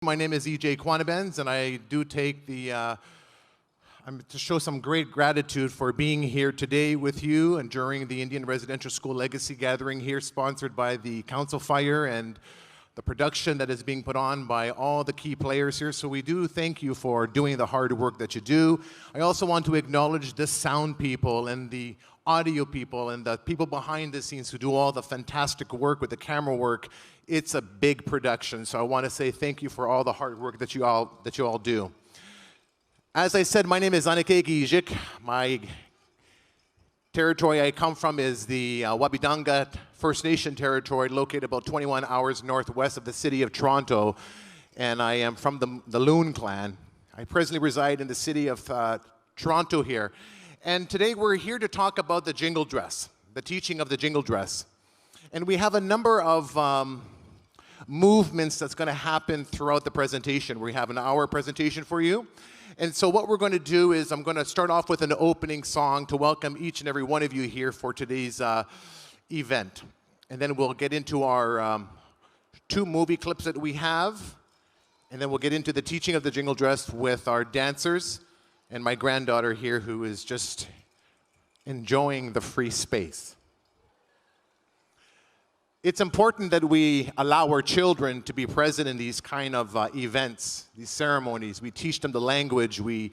My name is Kwandibens, and I do take to show some great gratitude for being here today with you and during the Indian Residential School Legacy Gathering here, sponsored by the Council Fire and the production that is being put on by all the key players here. So we do thank you for doing the hard work that you do. I also want to acknowledge the sound people and the audio people and the people behind the scenes who do all the fantastic work with the camera work. It's a big production, so I want to say thank you for all the hard work that you all do. As I said, my name is Anikay-Keesic. My territory I come from is the Waahbiidaahgaah First Nation territory, located about 21 hours northwest of the city of Toronto, and I am from the Loon Clan. I presently reside in the city of Toronto here, and today we're here to talk about the Jingle dress, the teaching of the Jingle dress. And we have a number of movements that's going to happen throughout the presentation. We have an hour presentation for you. And so what we're going to do is I'm going to start off with an opening song to welcome each and every one of you here for today's event. And then we'll get into our two movie clips that we have. And then we'll get into the teaching of the Jingle dress with our dancers and my granddaughter here, who is just enjoying the free space. It's important that we allow our children to be present in these kind of events, these ceremonies. We teach them the language. We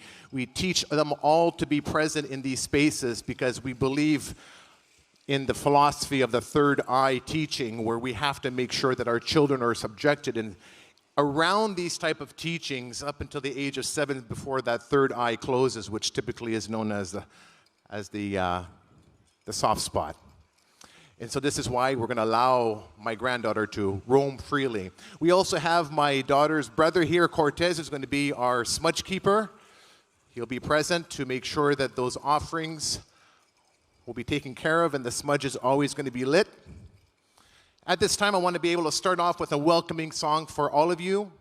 teach them all to be present in these spaces because we believe in the philosophy of the third eye teaching, where we have to make sure that our children are subjected and around these type of teachings up until the age of 7 before that third eye closes, which typically is known as the soft spot. And so this is why we're going to allow my granddaughter to roam freely. We also have my daughter's brother here, Cortez, who's going to be our smudge keeper. He'll be present to make sure that those offerings will be taken care of and the smudge is always going to be lit. At this time, I want to be able to start off with a welcoming song for all of you.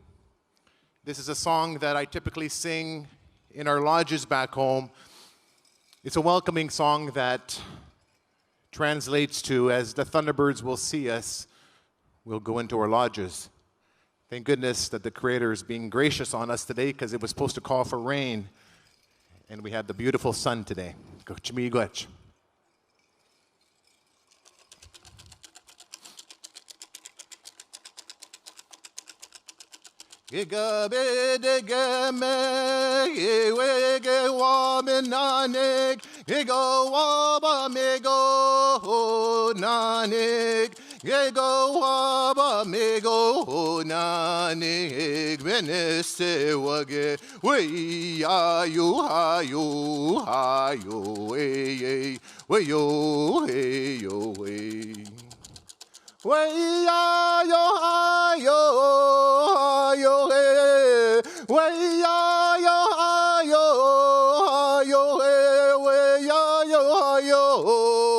This is a song that I typically sing in our lodges back home. It's a welcoming song that translates to, as the Thunderbirds will see us, we'll go into our lodges. Thank goodness that the Creator is being gracious on us today, because it was supposed to call for rain, and we had the beautiful sun today. Gochmi-goch. Ego waba mego nanik, ego waba mego nanik, veneste wage, we ayu hayu hayu we yo hey yo we. Way ayo ayo ayo hey, way ayo ayo ayo hey, way ayo ayo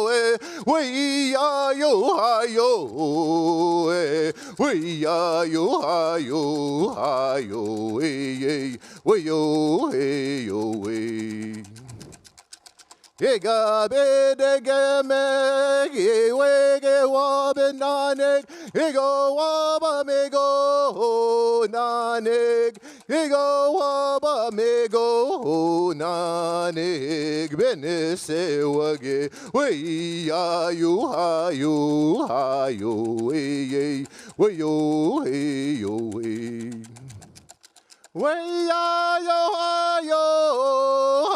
hey, way ayo ayo hey, way ayo ayo ayo hey, way yo hey yo hey. Ega bede game, wege wabe nanek, ego waba mego nanek, ego waba mego nanek, benese wage, we ayu hayu hayu, we yo hey yo we. Way ayo ayo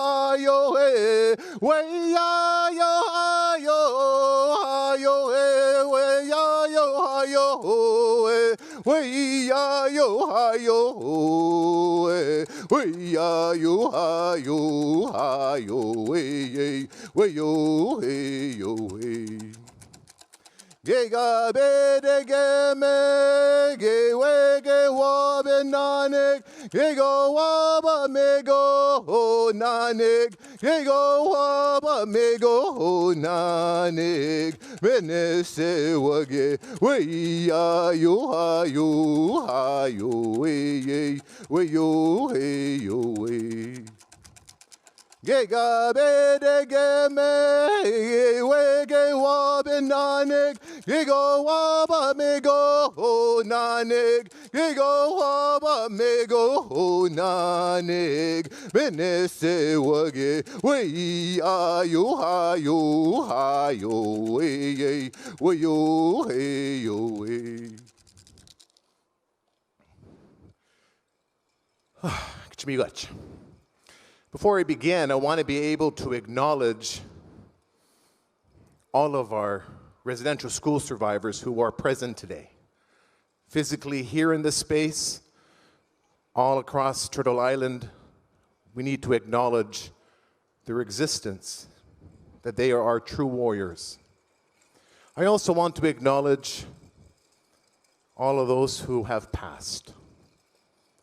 ayo hey, way ayo ayo ayo hey, way ayo ayo hey, way ayo ayo hey, way ayo ayo ayo hey, way yo hey yo hey. Gega bede game, ge wege wabe nanek, gego waba mego nanek, gego waba mego nanek, venese wage, we ayo ayo ayo we yo hey yo we. Giga bede game, wege wabin nanik, gigo waba mego nanik, gigo waba mego nanik, benese wage, we are you, we yo, hey yo, hey. Kachmigach. Before I begin, I want to be able to acknowledge all of our residential school survivors who are present today, physically here in this space, all across Turtle Island. We need to acknowledge their existence, that they are our true warriors. I also want to acknowledge all of those who have passed,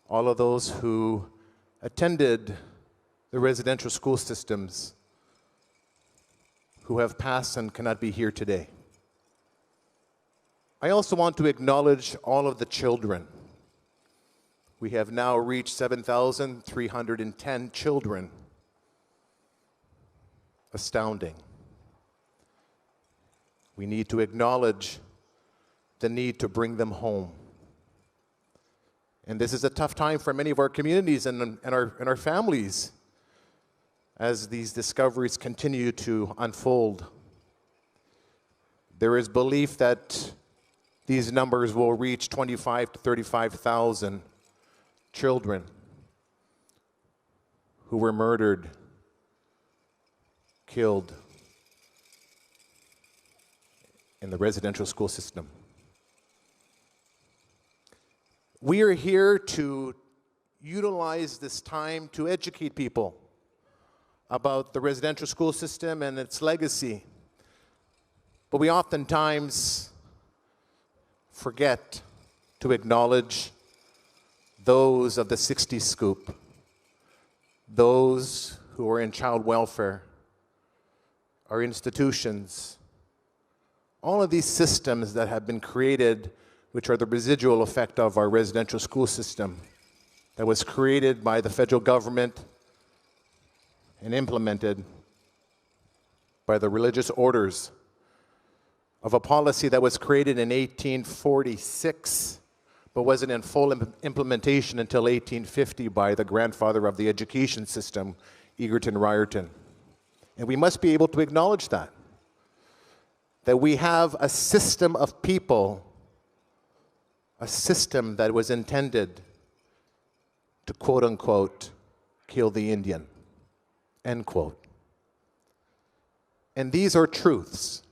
all of those who attended the residential school systems, who have passed and cannot be here today. I also want to acknowledge all of the children. We have now reached 7,310 children. Astounding. We need to acknowledge the need to bring them home. And this is a tough time for many of our communities and our families as these discoveries continue to unfold. There is belief that these numbers will reach 25,000 to 35,000 children who were murdered, killed in the residential school system. We are here to utilize this time to educate people about the residential school system and its legacy. But we oftentimes forget to acknowledge those of the 60s scoop, those who are in child welfare, our institutions, all of these systems that have been created, which are the residual effect of our residential school system that was created by the federal government and implemented by the religious orders of a policy that was created in 1846, but wasn't in full implementation until 1850 by the grandfather of the education system, Egerton Ryerton. And we must be able to acknowledge that we have a system of people, a system that was intended to quote unquote kill the Indian. End quote. And these are truths.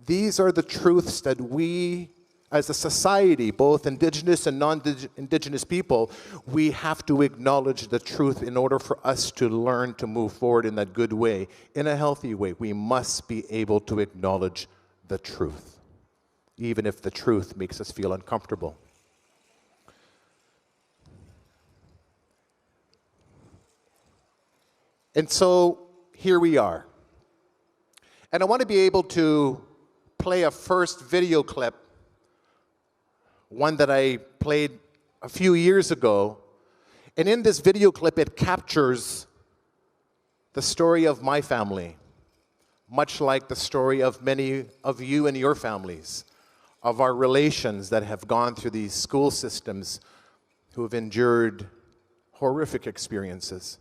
These are the truths that we, as a society, both indigenous and non-indigenous people, we have to acknowledge the truth in order for us to learn to move forward in that good way, in a healthy way. We must be able to acknowledge the truth, even if the truth makes us feel uncomfortable. And so here we are. And I want to be able to play a first video clip, one that I played a few years ago. And in this video clip, it captures the story of my family, much like the story of many of you and your families, of our relations that have gone through these school systems, who have endured horrific experiences.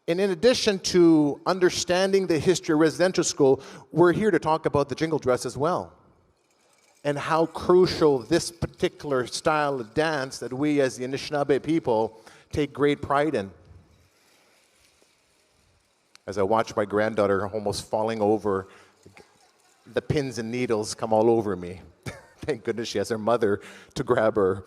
And in addition to understanding the history of residential school, we're here to talk about the jingle dress as well, and how crucial this particular style of dance that we as the Anishiinaabe people take great pride in. As I watch my granddaughter almost falling over, the pins and needles come all over me. Thank goodness she has her mother to grab her.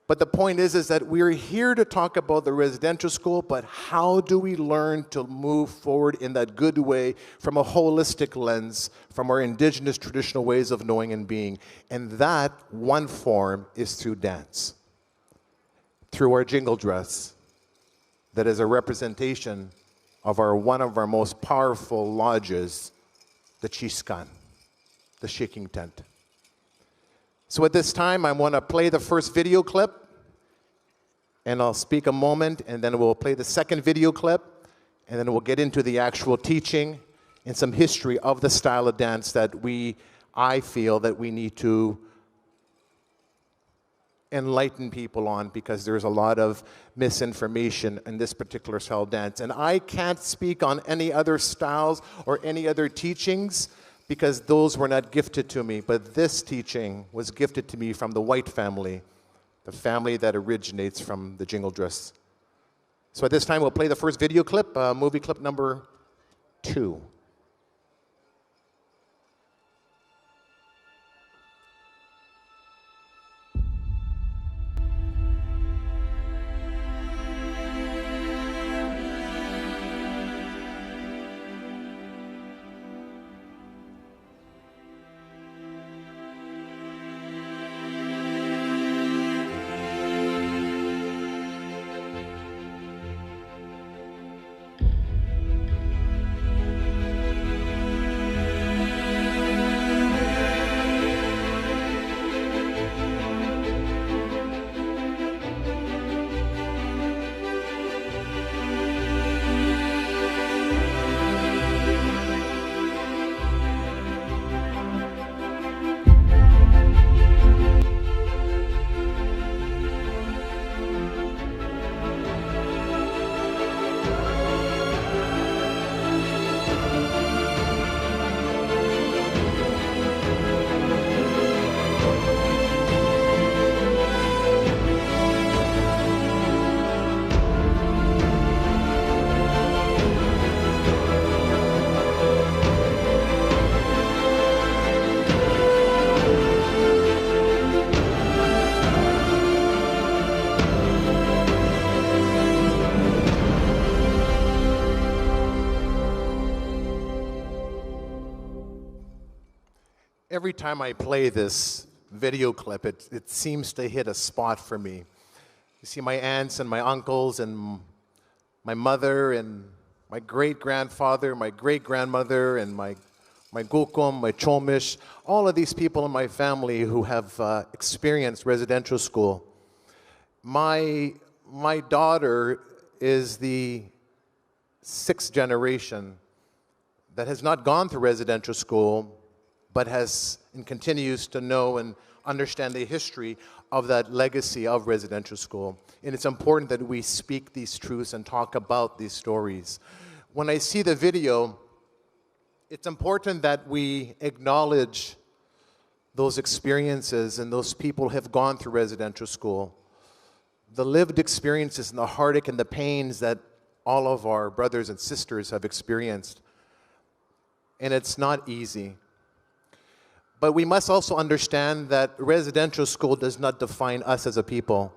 But the point is that we're here to talk about the residential school, but how do we learn to move forward in that good way from a holistic lens, from our indigenous traditional ways of knowing and being? And that one form is through dance, through our jingle dress, that is a representation of one of our most powerful lodges, the Chiskan, the shaking tent. So at this time, I want to play the first video clip. And I'll speak a moment, and then we'll play the second video clip, and then we'll get into the actual teaching and some history of the style of dance that I feel that we need to enlighten people on, because there's a lot of misinformation in this particular style of dance. And I can't speak on any other styles or any other teachings because those were not gifted to me. But this teaching was gifted to me from the White family, the family that originates from the Jingle dress. So at this time, we'll play the first video clip, movie clip number 2. Every time I play this video clip, it seems to hit a spot for me. You see my aunts and my uncles and my mother and my great-grandfather, my great-grandmother, and my gukum, my chomish, all of these people in my family who have experienced residential school. My daughter is the 6th generation that has not gone through residential school, but has and continues to know and understand the history of that legacy of residential school. And it's important that we speak these truths and talk about these stories. When I see the video, it's important that we acknowledge those experiences and those people who have gone through residential school. The lived experiences and the heartache and the pains that all of our brothers and sisters have experienced. And it's not easy. But we must also understand that residential school does not define us as a people.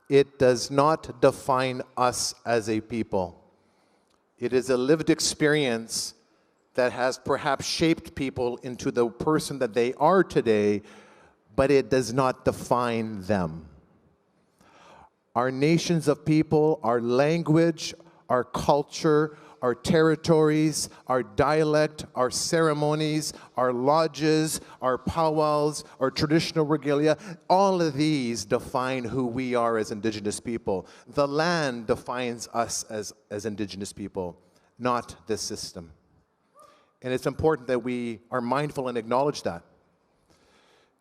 It does not define us as a people. It is a lived experience that has perhaps shaped people into the person that they are today, but it does not define them. Our nations of people, our language, our culture, our territories, our dialect, our ceremonies, our lodges, our powwows, our traditional regalia, all of these define who we are as Indigenous people. The land defines us as Indigenous people, not this system. And it's important that we are mindful and acknowledge that.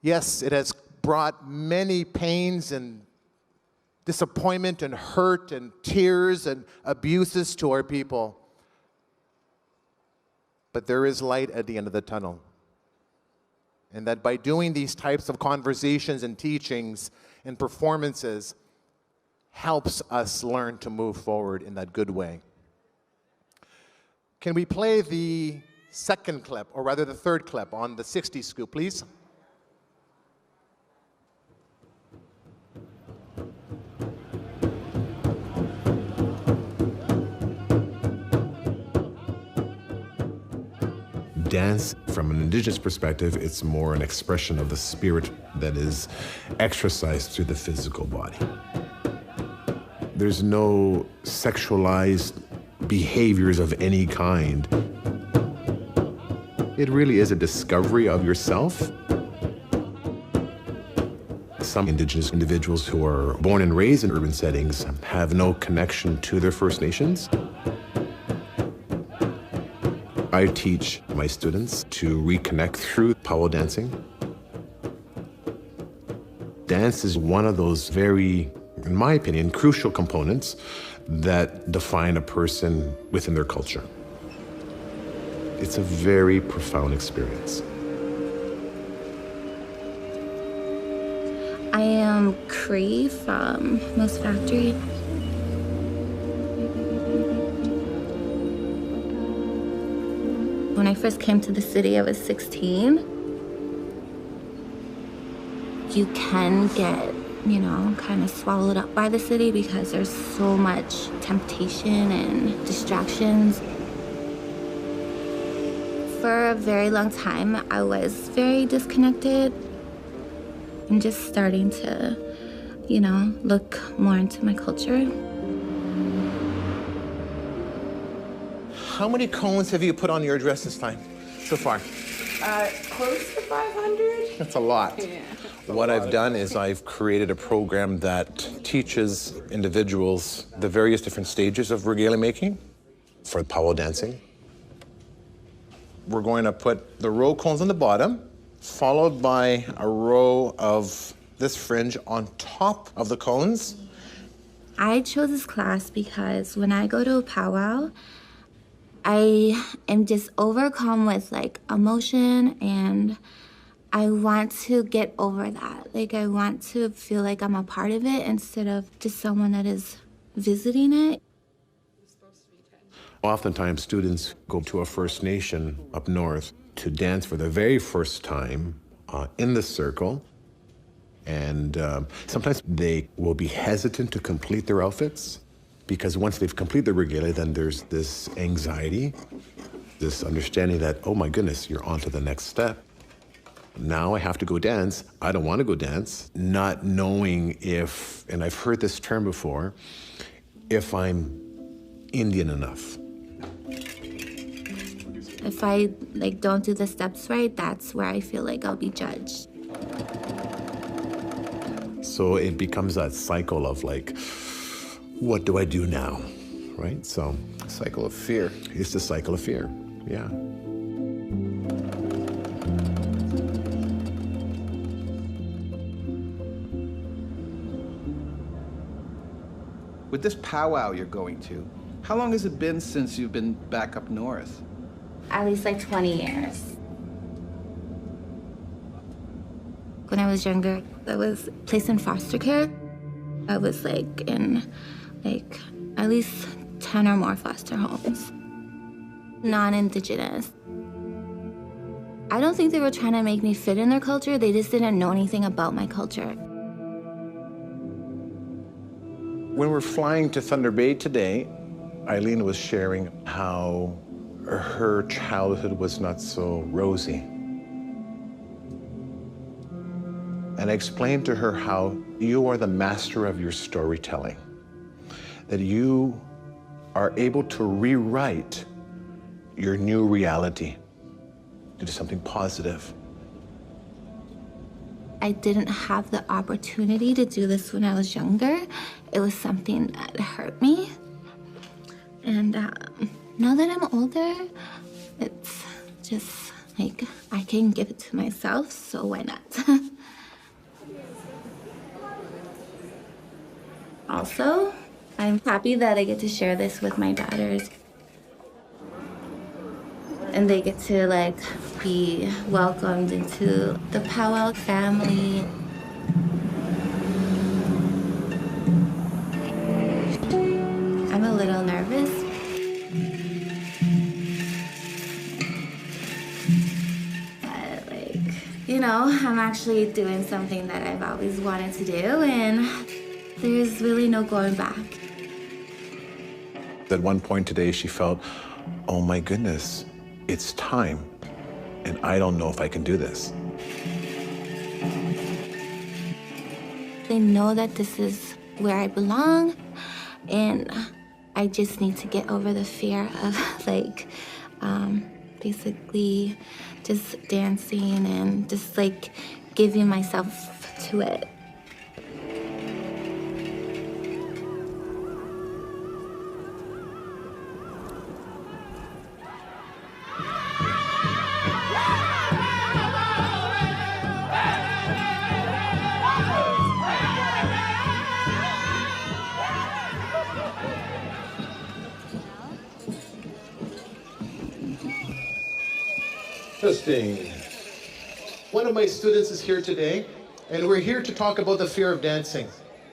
Yes, it has brought many pains and disappointment and hurt and tears and abuses to our people. But there is light at the end of the tunnel. And that by doing these types of conversations and teachings and performances helps us learn to move forward in that good way. Can we play the second clip, or rather the third clip on the 60s scoop, please? Dance, from an Indigenous perspective, it's more an expression of the spirit that is exercised through the physical body. There's no sexualized behaviors of any kind. It really is a discovery of yourself. some Indigenous individuals who are born and raised in urban settings have no connection to their First Nations. I teach my students to reconnect through powwow dancing. Dance is one of those very, in my opinion, crucial components that define a person within their culture. It's a very profound experience. I am Cree from Moose Factory. When I first came to the city, I was 16. You can get, kind of swallowed up by the city because there's so much temptation and distractions. For a very long time, I was very disconnected. I'm just starting to, look more into my culture. How many cones have you put on your dress this time so far? Close to 500. That's a lot. Yeah. What I've done is I've created a program that teaches individuals the various different stages of regalia making for powwow dancing. We're going to put the row cones on the bottom, followed by a row of this fringe on top of the cones. I chose this class because when I go to a powwow, I am just overcome with emotion, and I want to get over that. I want to feel like I'm a part of it instead of just someone that is visiting it. Oftentimes, students go to a First Nation up north to dance for the very first time in the circle. And sometimes they will be hesitant to complete their outfits because once they've completed the regalia, then there's this anxiety, this understanding that, oh my goodness, you're on to the next step. Now I have to go dance. I don't want to go dance. Not knowing if, and I've heard this term before, if I'm Indian enough. If I don't do the steps right, that's where I feel like I'll be judged. So it becomes that cycle of what do I do now, right? So, Cycle of fear. it's the cycle of fear, yeah. With this powwow you're going to, how long has it been since you've been back up north? At least 20 years. When I was younger, I was placed in foster care. I was in at least 10 or more foster homes. Non-Indigenous. I don't think they were trying to make me fit in their culture. They just didn't know anything about my culture. When we're flying to Thunder Bay today, Eileen was sharing how her childhood was not so rosy. And I explained to her how you are the master of your storytelling, that you are able to rewrite your new reality to do something positive. I didn't have the opportunity to do this when I was younger. It was something that hurt me. And now that I'm older, it's just I can give it to myself, so why not? Also, I'm happy that I get to share this with my daughters. And they get to be welcomed into the powwow family. I'm a little nervous. But I'm actually doing something that I've always wanted to do, and there's really no going back. At one point today, she felt, oh my goodness, it's time, and I don't know if I can do this. They know that this is where I belong, and I just need to get over the fear of basically just dancing and just giving myself to it. Interesting. One of my students is here today, and we're here to talk about the fear of dancing.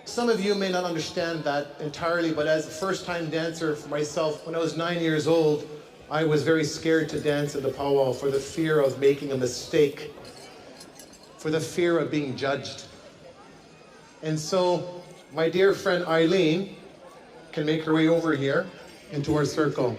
Some of you may not understand that entirely, but as a first-time dancer for myself, when I was 9 years old, I was very scared to dance at the powwow for the fear of making a mistake, for the fear of being judged. And so my dear friend Eileen can make her way over here into our circle.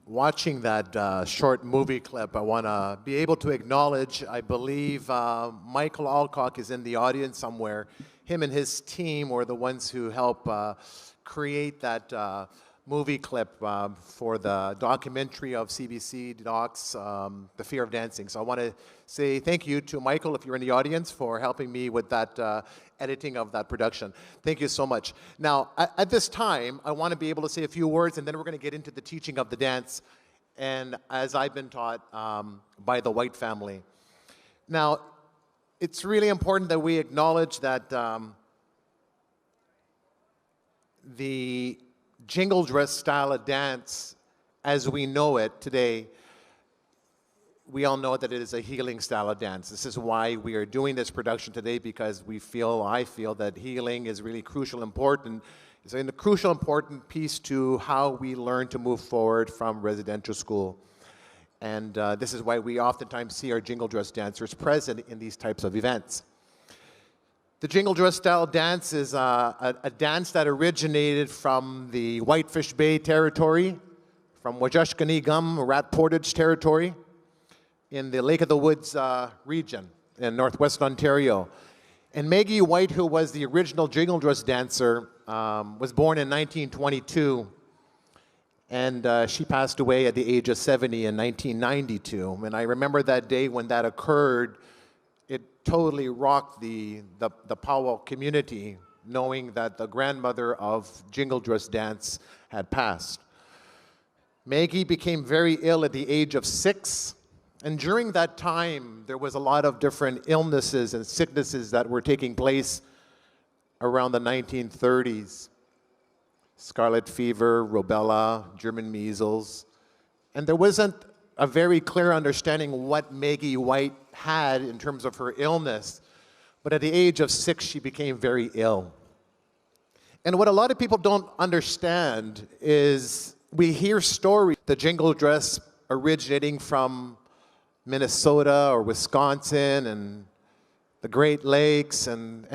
Watching that short movie clip, I want to be able to acknowledge, I believe Michael Alcock is in the audience somewhere. Him and his team were the ones who helped create that movie clip for the documentary of CBC Docs, The Fear of Dancing. So I want to say thank you to Michael, if you're in the audience, for helping me with that editing of that production. Thank you so much. Now, at this time, I want to be able to say a few words, and then we're going to get into the teaching of the dance, and as I've been taught by the White family. Now, it's really important that we acknowledge that the jingle dress style of dance, as we know it today, we all know that it is a healing style of dance. This is why we are doing this production today, because I feel that healing is really crucial, important. It's a crucial, important piece to how we learn to move forward from residential school. And this is why we oftentimes see our jingle dress dancers present in these types of events. The jingle dress style dance is a dance that originated from the Whitefish Bay territory, from Waahbiidaahgaah, Rat Portage territory, in the Lake of the Woods region in northwest Ontario. And Maggie White, who was the original jingle dress dancer, was born in 1922, and she passed away at the age of 70 in 1992. And I remember that day when that occurred. It totally rocked the powwow community, knowing that the grandmother of jingle dress dance had passed. Maggie became very ill at the age of 6, and during that time, there was a lot of different illnesses and sicknesses that were taking place around the 1930s. Scarlet fever, rubella, German measles, and there wasn't a very clear understanding what Maggie White had in terms of her illness, but at the age of 6, she became very ill. And what a lot of people don't understand is we hear stories, the jingle dress originating from Minnesota or Wisconsin and the Great Lakes, and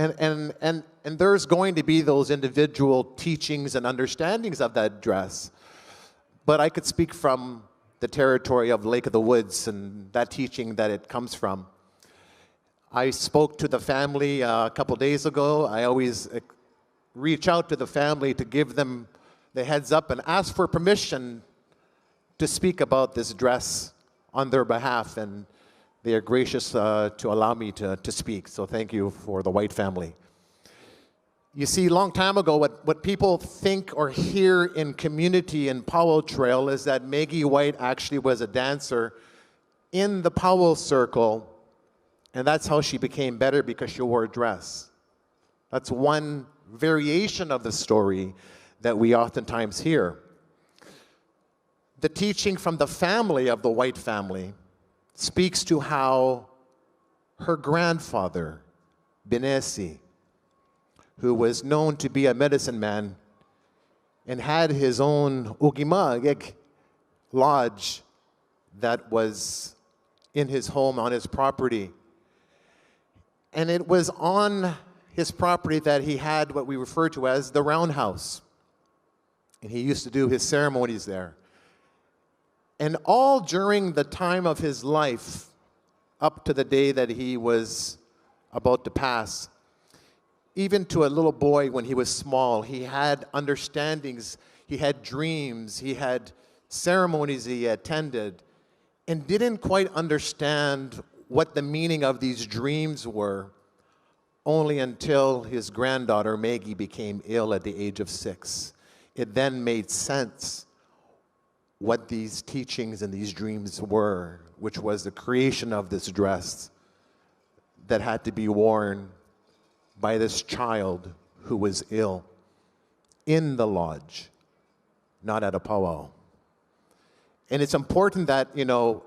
there's going to be those individual teachings and understandings of that dress. But I could speak from the territory of Lake of the Woods and that teaching that it comes from. I spoke to the family a couple days ago. I always reach out to the family to give them the heads up and ask for permission to speak about this dress on their behalf, and they are gracious to allow me to speak. So thank you for the White family. You see, a long time ago, what people think or hear in community and powwow trail is that Maggie White actually was a dancer in the powwow circle, and that's how she became better, because she wore a dress. That's one variation of the story that we oftentimes hear. The teaching from the family of the white family speaks to how her grandfather, Binesi, who was known to be a medicine man and had his own Ugimagig lodge that was in his home on his property. And it was on his property that he had what we refer to as the roundhouse. And he used to do his ceremonies there. And all during the time of his life, up to the day that he was about to pass, even to a little boy when he was small, he had understandings, he had dreams, he had ceremonies he attended, and didn't quite understand what the meaning of these dreams were, only until his granddaughter Maggie became ill at the age of 6. It then made sense what these teachings and these dreams were, which was the creation of this dress that had to be worn by this child who was ill in the lodge, not at a powwow. And it's important that, you know,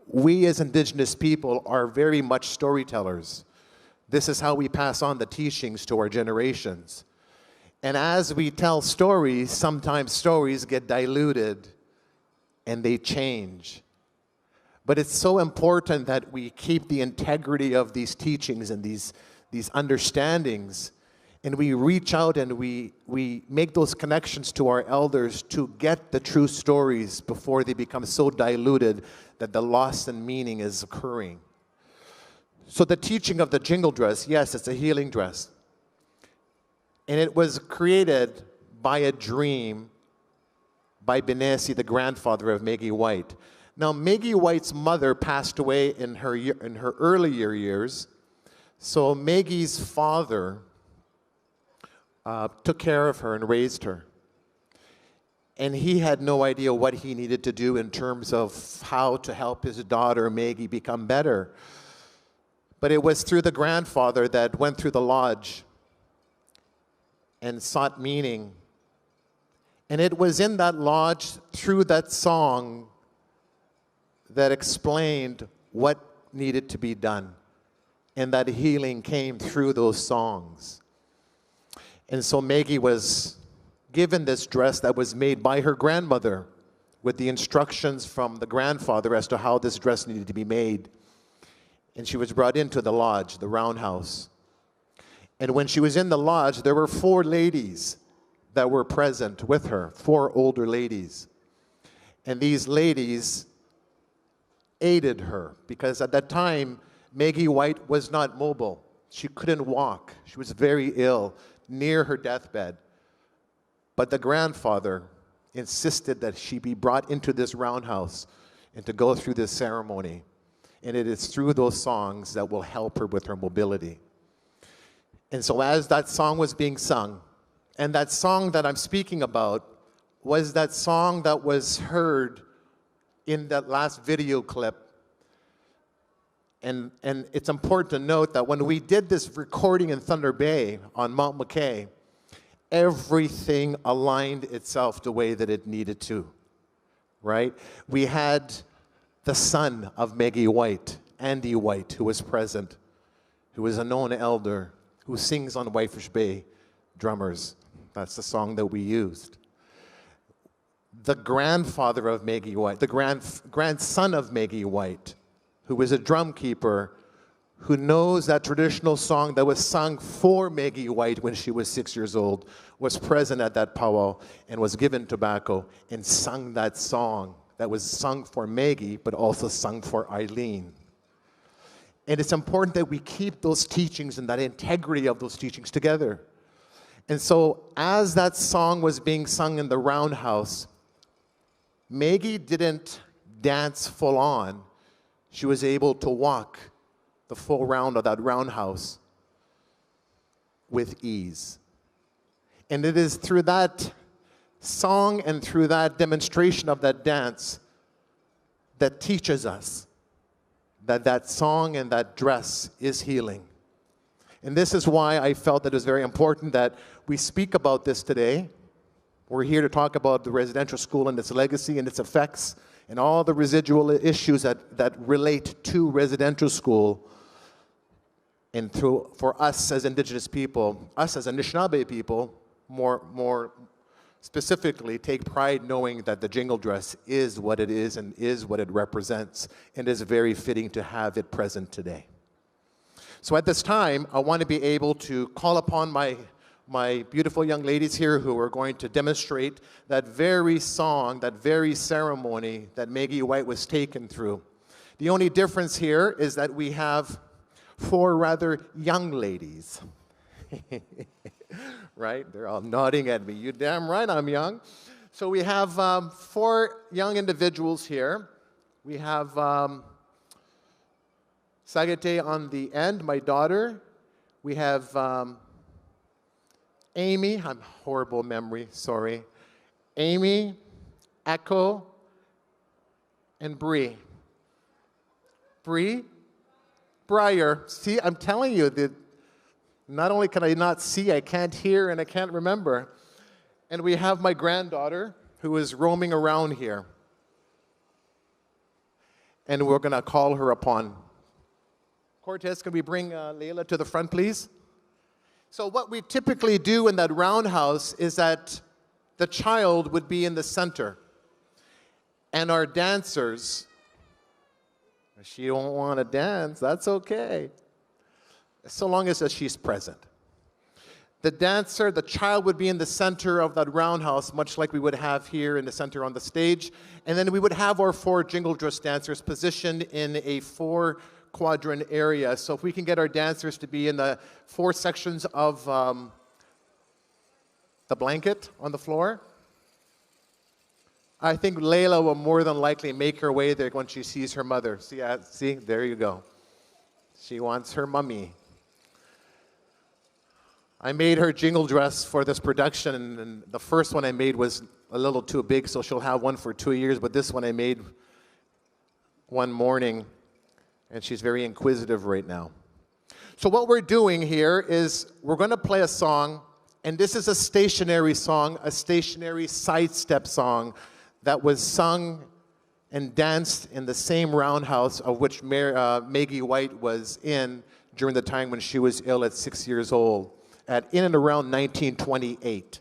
we as Indigenous people are very much storytellers. This is how we pass on the teachings to our generations. And as we tell stories, sometimes stories get diluted and they change. But it's so important that we keep the integrity of these teachings and these understandings, and we reach out and we make those connections to our elders to get the true stories before they become so diluted that the loss in meaning is occurring. So the teaching of the jingle dress, yes, it's a healing dress. And it was created by a dream by Binesi, the grandfather of Maggie White. Now, Maggie White's mother passed away in her earlier years, so Maggie's father took care of her and raised her. And he had no idea what he needed to do in terms of how to help his daughter Maggie become better. But it was through the grandfather that went through the lodge and sought meaning. And it was in that lodge, through that song, that explained what needed to be done. And that healing came through those songs. And so Maggie was given this dress that was made by her grandmother with the instructions from the grandfather as to how this dress needed to be made. And she was brought into the lodge, the roundhouse. And when she was in the lodge, there were 4 ladies that were present with her, 4 older ladies. And these ladies aided her because at that time, Maggie White was not mobile. She couldn't walk. She was very ill, near her deathbed. But the grandfather insisted that she be brought into this roundhouse and to go through this ceremony. And it is through those songs that will help her with her mobility. And so as that song was being sung, and that song that I'm speaking about was that song that was heard in that last video clip. And it's important to note that when we did this recording in Thunder Bay on Mount McKay, everything aligned itself the way that it needed to, right? We had the son of Maggie White, Andy White, who was present, who is a known elder, who sings on Whitefish Bay drummers. That's the song that we used. The grandfather of Maggie White, the grandson of Maggie White, who was a drum keeper, who knows that traditional song that was sung for Maggie White when she was 6 years old, was present at that powwow and was given tobacco and sung that song that was sung for Maggie, but also sung for Eileen. And it's important that we keep those teachings and that integrity of those teachings together. And so as that song was being sung in the roundhouse, Maggie didn't dance full on. She was able to walk the full round of that roundhouse with ease. And it is through that song and through that demonstration of that dance that teaches us that that song and that dress is healing. And this is why I felt that it was very important that we speak about this today, We're here to talk about the residential school and its legacy and its effects and all the residual issues that relate to residential school. And for us as Indigenous people, us as Anishinaabe people, more specifically, take pride knowing that the jingle dress is what it is and is what it represents, and is very fitting to have it present today. So at this time, I want to be able to call upon my beautiful young ladies here who are going to demonstrate that very song, that very ceremony that Maggie White was taken through. The only difference here is that we have 4 rather young ladies. Right? They're all nodding at me. You damn right I'm young. So we have 4 young individuals here. We have Sagate on the end, my daughter. We have Amy, I'm horrible memory, sorry. Amy, Echo, and Bree. Bree? Briar. See, I'm telling you, that not only can I not see, I can't hear, and I can't remember. And we have my granddaughter, who is roaming around here. And we're going to call her upon. Cortez, can we bring Layla to the front, please? So what we typically do in that roundhouse is that the child would be in the center. And our dancers, if she don't want to dance, that's okay, so long as she's present. The dancer, the child would be in the center of that roundhouse, much like we would have here in the center on the stage. And then we would have our 4 jingle dress dancers positioned in a 4-quadrant area. So if we can get our dancers to be in the 4 sections of the blanket on the floor, I think Layla will more than likely make her way there when she sees her mother. See, there you go. She wants her mummy. I made her jingle dress for this production, and the first one I made was a little too big, so she'll have one for 2 years, but this one I made one morning, and she's very inquisitive right now. So what we're doing here is we're going to play a song, and this is a stationary song, a stationary sidestep song that was sung and danced in the same roundhouse of which Maggie White was in during the time when she was ill at 6 years old, in and around 1928.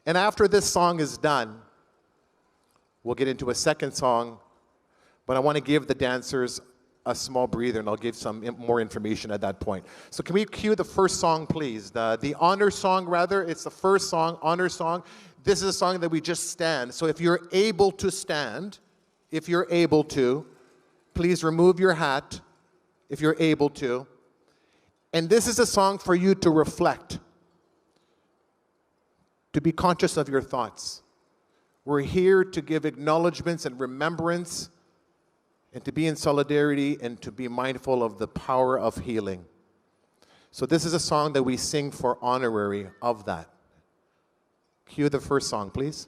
And after this song is done, we'll get into a second song, but I want to give the dancers a small breather, and I'll give some more information at that point. So can we cue the first song, please? The honor song, rather. It's the first song, honor song. This is a song that we just stand. So if you're able to stand, if you're able to, please remove your hat, if you're able to. And this is a song for you to reflect, to be conscious of your thoughts. We're here to give acknowledgments and remembrance, and to be in solidarity, and to be mindful of the power of healing. So this is a song that we sing for honorary of that. Cue the first song, please.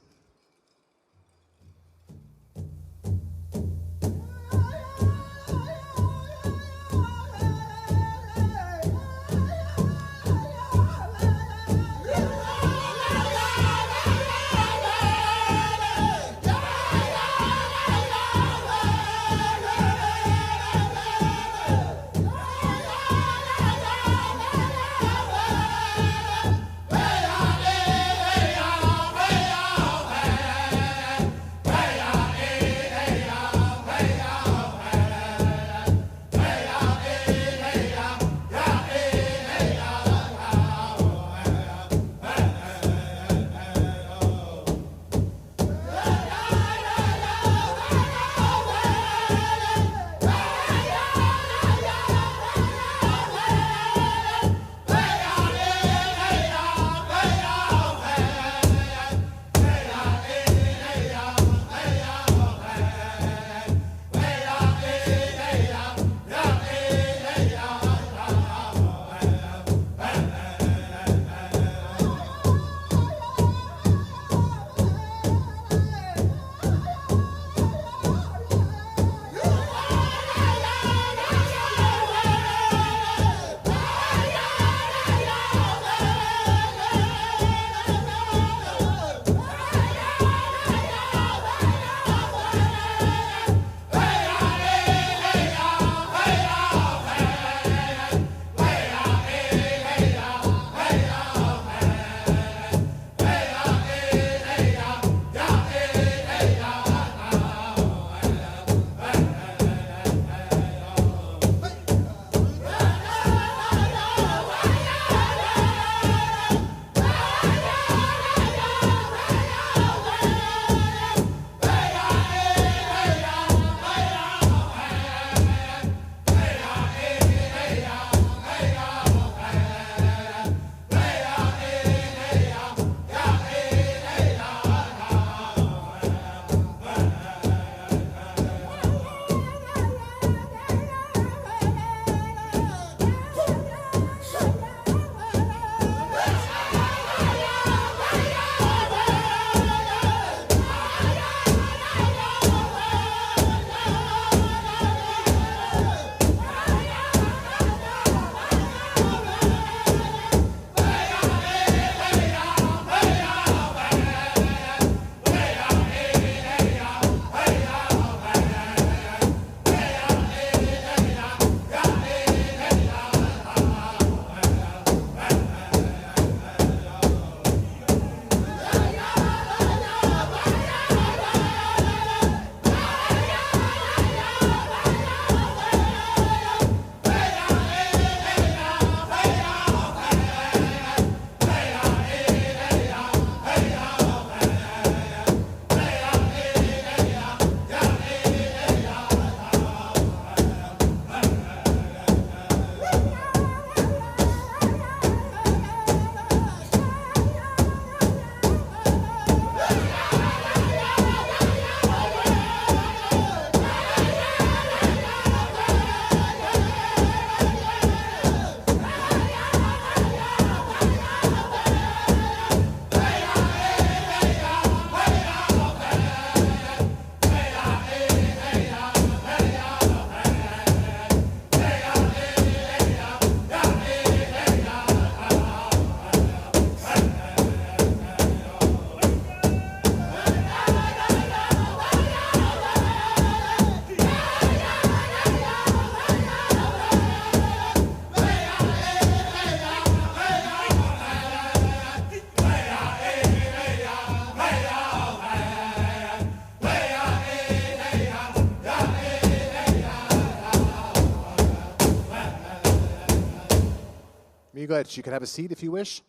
Amigoich. You can have a seat if you wish.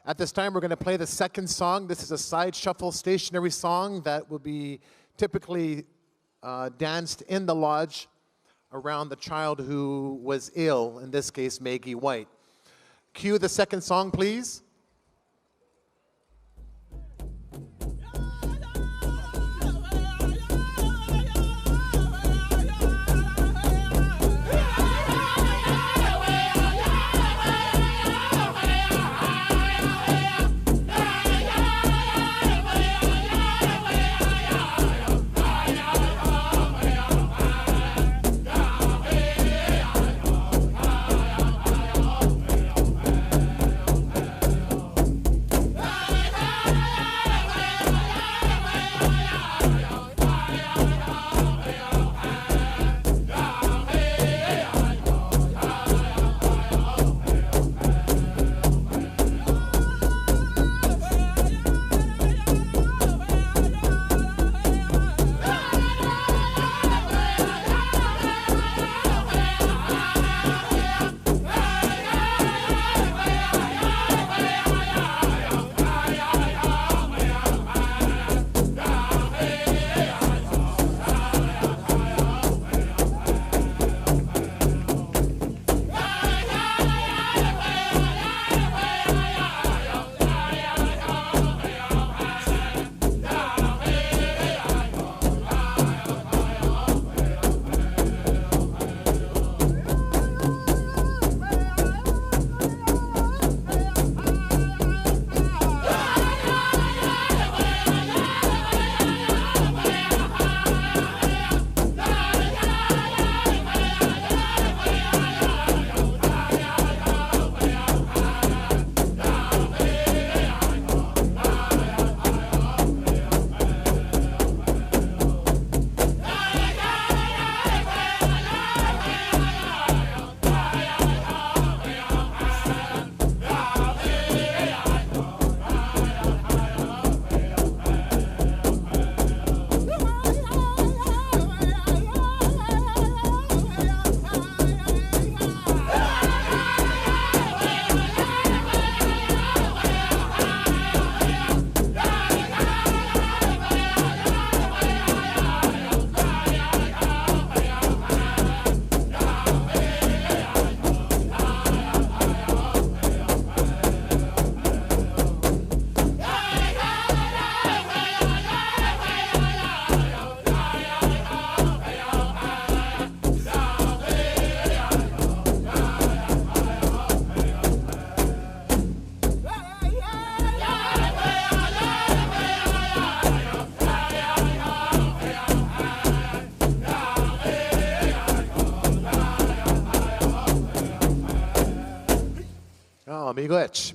At this time, we're going to play the second song. This is a side shuffle stationary song that will be typically danced in the lodge around the child who was ill, in this case, Maggie White. Cue the second song, please.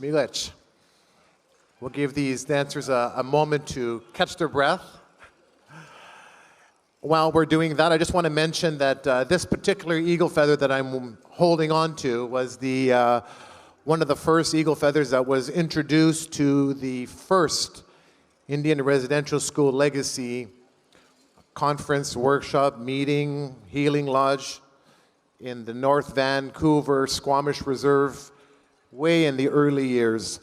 Miigwech. We'll give these dancers a moment to catch their breath. While we're doing that, I just want to mention that this particular eagle feather that I'm holding on to was one of the first eagle feathers that was introduced to the first Indian Residential School Legacy conference, workshop, meeting, healing lodge in the North Vancouver Squamish Reserve way in the early years.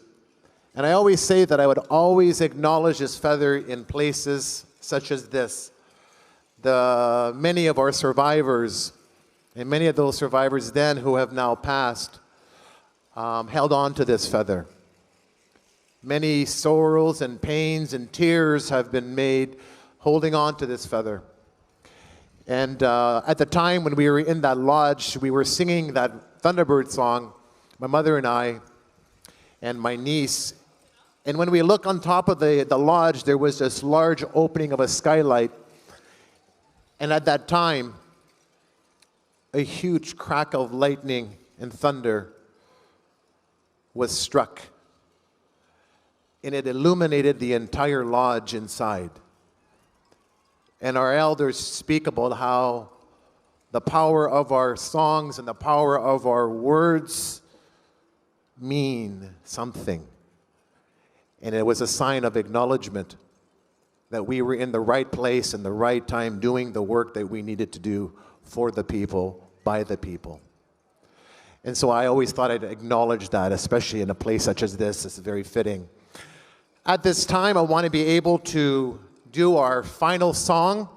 And I always say that I would always acknowledge this feather in places such as this. Many of our survivors, and many of those survivors then who have now passed, held on to this feather. Many sorrows and pains and tears have been made holding on to this feather. And at the time when we were in that lodge, we were singing that Thunderbird song, my mother and I, and my niece. And when we look on top of the lodge, there was this large opening of a skylight. And at that time, a huge crack of lightning and thunder was struck. And it illuminated the entire lodge inside. And our elders speak about how the power of our songs and the power of our words mean something. And it was a sign of acknowledgement that we were in the right place and the right time doing the work that we needed to do for the people, by the people. And so I always thought I'd acknowledge that, especially in a place such as this. It's very fitting. At this time, I want to be able to do our final song,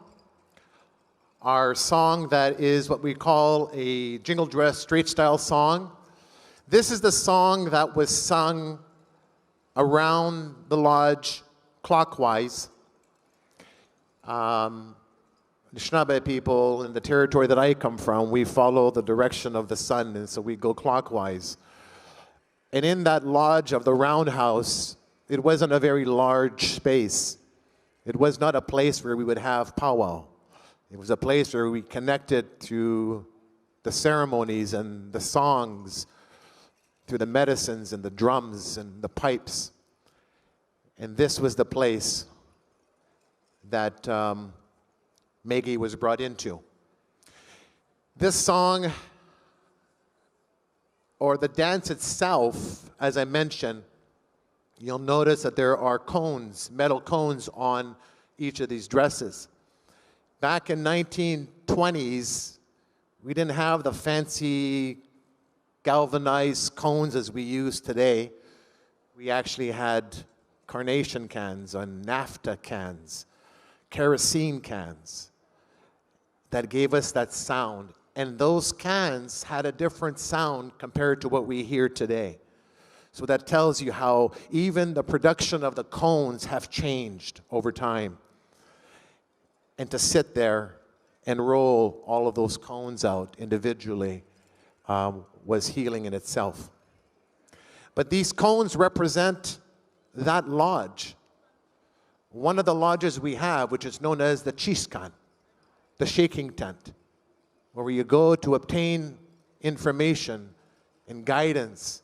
our song that is what we call a jingle dress straight style song. This is the song that was sung around the lodge clockwise. Anishinaabe people in the territory that I come from, we follow the direction of the sun, and so we go clockwise. And in that lodge of the roundhouse, it wasn't a very large space. It was not a place where we would have powwow. It was a place where we connected through the ceremonies and the songs, through the medicines and the drums and the pipes. And this was the place that Maggie was brought into. This song, or the dance itself, as I mentioned, you'll notice that there are cones, metal cones on each of these dresses. Back in 1920s, we didn't have the fancy galvanized cones as we use today. We actually had carnation cans and naphtha cans, kerosene cans that gave us that sound. And those cans had a different sound compared to what we hear today. So that tells you how even the production of the cones have changed over time. And to sit there and roll all of those cones out individually was healing in itself. But these cones represent that lodge. One of the lodges we have, which is known as the Chiskan, the shaking tent, where you go to obtain information and guidance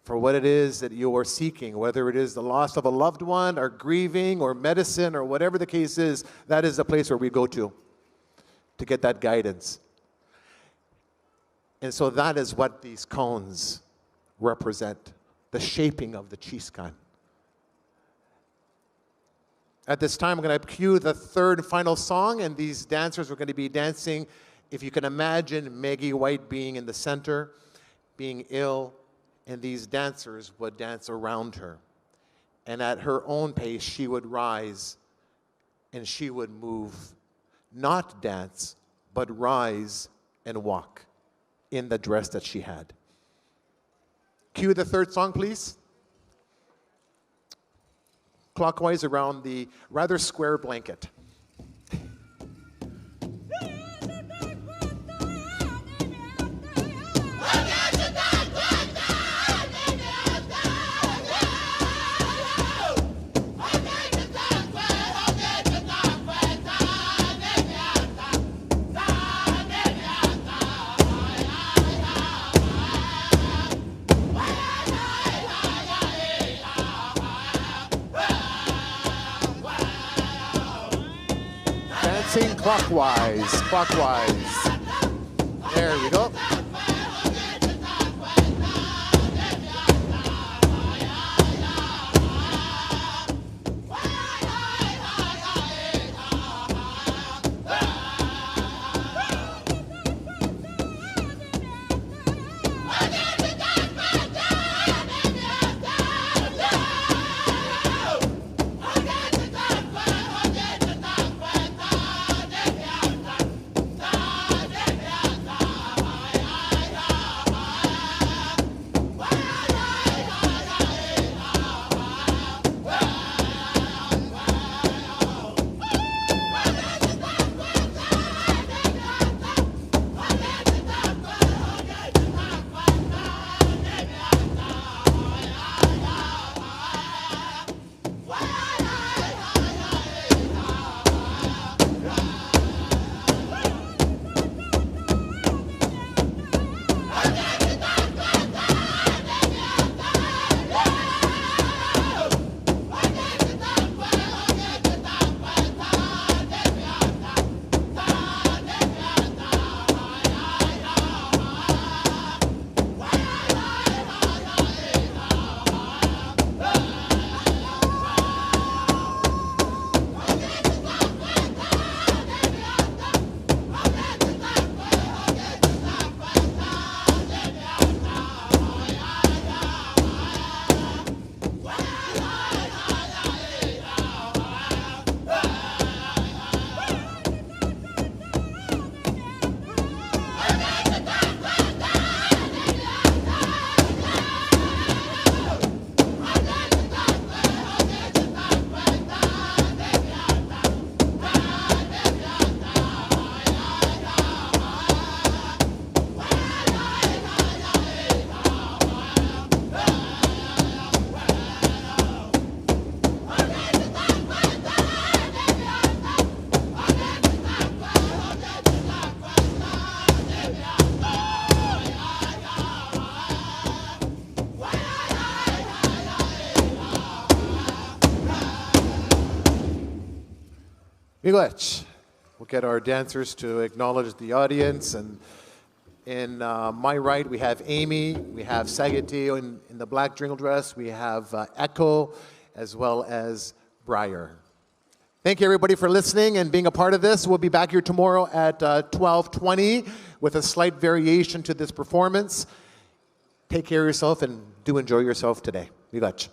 for what it is that you are seeking, whether it is the loss of a loved one or grieving or medicine or whatever the case is. That is the place where we go to get that guidance. And so that is what these cones represent, the shaping of the Chiskan. At this time, I'm going to cue the third and final song, and these dancers are going to be dancing. If you can imagine Maggie White being in the center, being ill, and these dancers would dance around her. And at her own pace, she would rise and she would move, not dance, but rise and walk in the dress that she had. Cue the third song, please. Clockwise around the rather square blanket. Clockwise, clockwise. There we go. Miigwech. We'll get our dancers to acknowledge the audience. And in my right, we have Amy, we have Sagitio in the black jingle dress, we have Echo, as well as Briar. Thank you, everybody, for listening and being a part of this. We'll be back here tomorrow at 12:20 with a slight variation to this performance. Take care of yourself and do enjoy yourself today. Miigwech.